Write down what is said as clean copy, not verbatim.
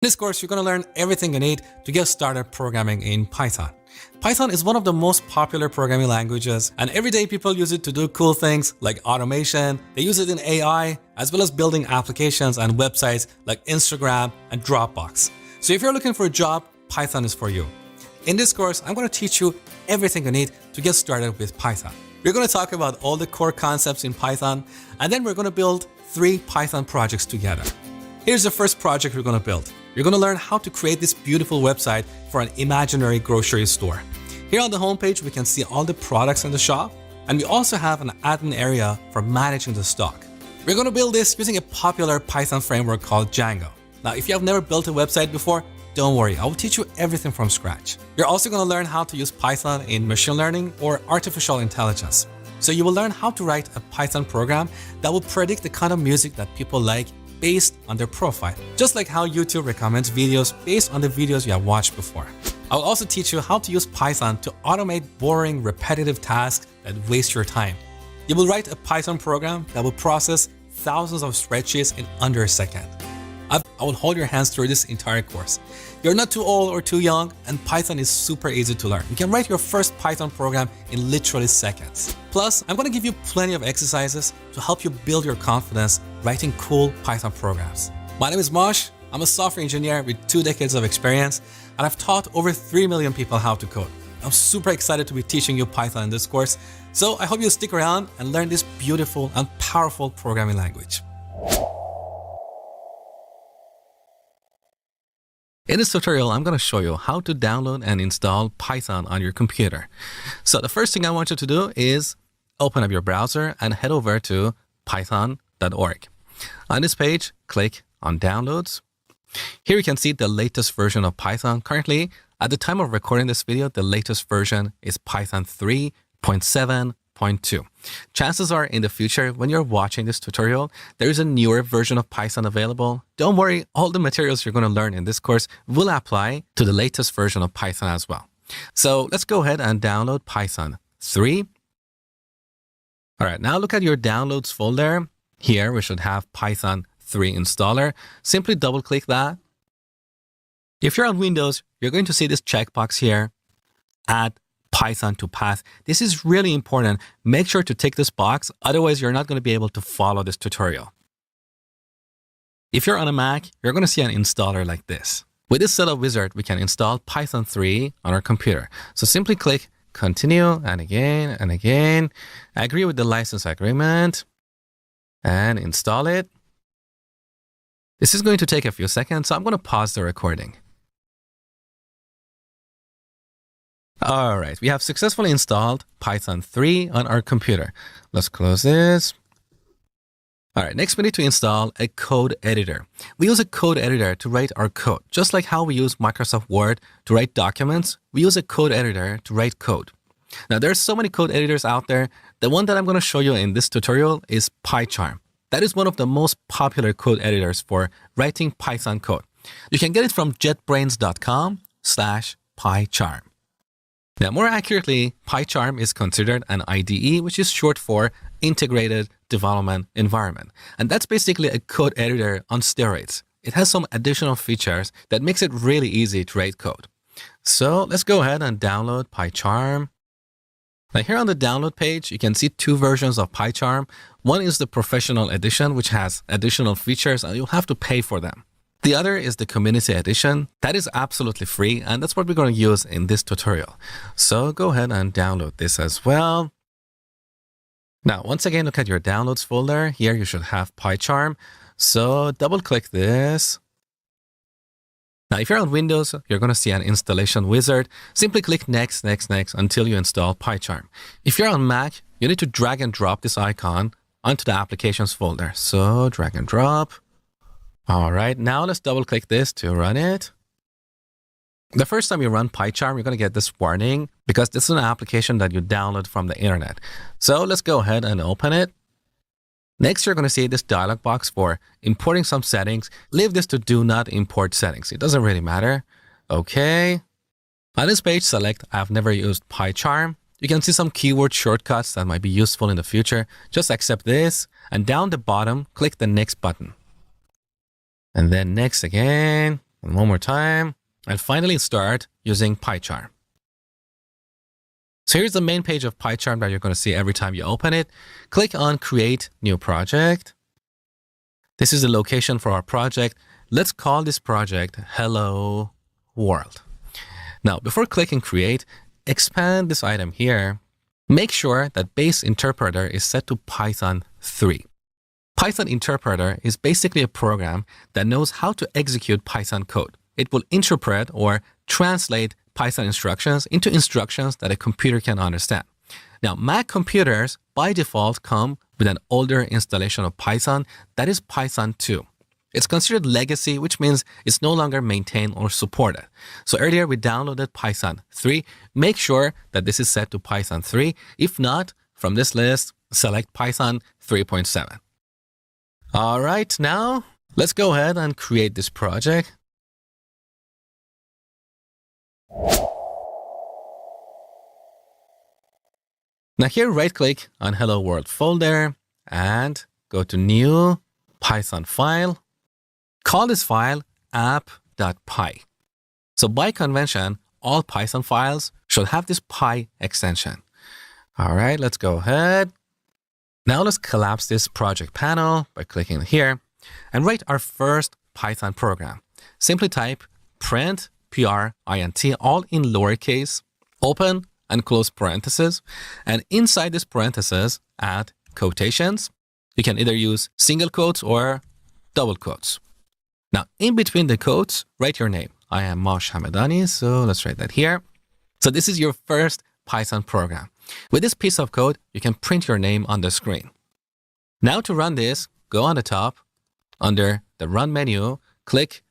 In this course, you're going to learn everything you need to get started programming in Python. Python is one of the most popular programming languages, and everyday people use it to do cool things like automation. They use it in AI, as well as building applications and websites like Instagram and Dropbox. So if you're looking for a job, Python is for you. In this course, I'm going to teach you everything you need to get started with Python. We're going to talk about all the core concepts in Python, and then we're going to build 3 Python projects together. Here's the first project we're going to build. You're going to learn how to create this beautiful website for an imaginary grocery store. Here on the homepage, we can see all the products in the shop, and we also have an admin area for managing the stock. We're going to build this using a popular Python framework called Django. Now, if you have never built a website before, don't worry, I will teach you everything from scratch. You're also going to learn how to use Python in machine learning or artificial intelligence. So you will learn how to write a Python program that will predict the kind of music that people like based on their profile, just like how YouTube recommends videos based on the videos you have watched before. I will also teach you how to use Python to automate boring, repetitive tasks that waste your time. You will write a Python program that will process thousands of spreadsheets in under a second. I will hold your hands through this entire course. You're not too old or too young, and Python is super easy to learn. You can write your first Python program in literally seconds. Plus, I'm going to give you plenty of exercises to help you build your confidence writing cool Python programs. My name is Mosh. I'm a software engineer with 2 decades of experience, and I've taught over 3 million people how to code. I'm super excited to be teaching you Python in this course, so I hope you stick around and learn this beautiful and powerful programming language. In this tutorial, I'm going to show you how to download and install Python on your computer. So the first thing I want you to do is open up your browser and head over to python.org. On this page, click on Downloads. Here you can see the latest version of Python. Currently, at the time of recording this video, the latest version is Python 3.7.2. Chances are in the future, when you're watching this tutorial, there is a newer version of Python available. Don't worry, all the materials you're going to learn in this course will apply to the latest version of Python as well. So let's go ahead and download Python 3. All right, now look at your downloads folder. Here we should have Python 3 installer. Simply double click that. If you're on Windows, you're going to see this checkbox here, Add Python to path. This is really important. Make sure to tick this box, otherwise you're not going to be able to follow this tutorial. If you're on a Mac, you're going to see an installer like this. With this setup wizard, we can install Python 3 on our computer. So simply click Continue, and again, agree with the license agreement, and install it. This is going to take a few seconds, so I'm going to pause the recording. All right, we have successfully installed Python 3 on our computer. Let's close this. All right, next we need to install a code editor. We use a code editor to write our code. Just like how we use Microsoft Word to write documents, we use a code editor to write code. Now, there's so many code editors out there. The one that I'm going to show you in this tutorial is PyCharm. That is one of the most popular code editors for writing Python code. You can get it from jetbrains.com/PyCharm. Now, more accurately, PyCharm is considered an IDE, which is short for Integrated Development Environment. And that's basically a code editor on steroids. It has some additional features that makes it really easy to write code. So let's go ahead and download PyCharm. Now here on the download page, you can see 2 versions of PyCharm. One is the professional edition, which has additional features and you'll have to pay for them. The other is the community edition. That is absolutely free, and that's what we're going to use in this tutorial. So go ahead and download this as well. Now, once again, look at your downloads folder. Here you should have PyCharm. So double click this. Now, if you're on Windows, you're going to see an installation wizard. Simply click next until you install PyCharm. If you're on Mac, you need to drag and drop this icon onto the applications folder. So drag and drop. All right, now let's double click this to run it. The first time you run PyCharm, you're going to get this warning because this is an application that you download from the internet. So let's go ahead and open it. Next, you're going to see this dialog box for importing some settings. Leave this to do not import settings. It doesn't really matter. Okay. On this page, select I've never used PyCharm. You can see some keyword shortcuts that might be useful in the future. Just accept this, and down the bottom, click the next button. And then next again. And one more time. And finally start using PyCharm. So here's the main page of PyCharm that you're going to see every time you open it. Click on Create New Project. This is the location for our project. Let's call this project Hello World. Now, before clicking Create, expand this item here. Make sure that base interpreter is set to Python 3. Python interpreter is basically a program that knows how to execute Python code. It will interpret or translate Python instructions into instructions that a computer can understand. Now, Mac computers by default come with an older installation of Python, that is Python 2. It's considered legacy, which means it's no longer maintained or supported. So earlier we downloaded Python 3. Make sure that this is set to Python 3. If not, from this list, select Python 3.7. All right, now let's go ahead and create this project. Now here, right-click on Hello World folder and go to New Python file. Call this file app.py. So by convention, all Python files should have this py extension. All right, let's go ahead. Now let's collapse this project panel by clicking here and write our first Python program. Simply type print, print, all in lowercase, open and close parentheses. And inside this parentheses, add quotations. You can either use single quotes or double quotes. Now, in between the quotes, write your name. I am Mosh Hamedani, so let's write that here. So this is your first Python program. With this piece of code, you can print your name on the screen. Now to run this, go on the top, under the Run menu, click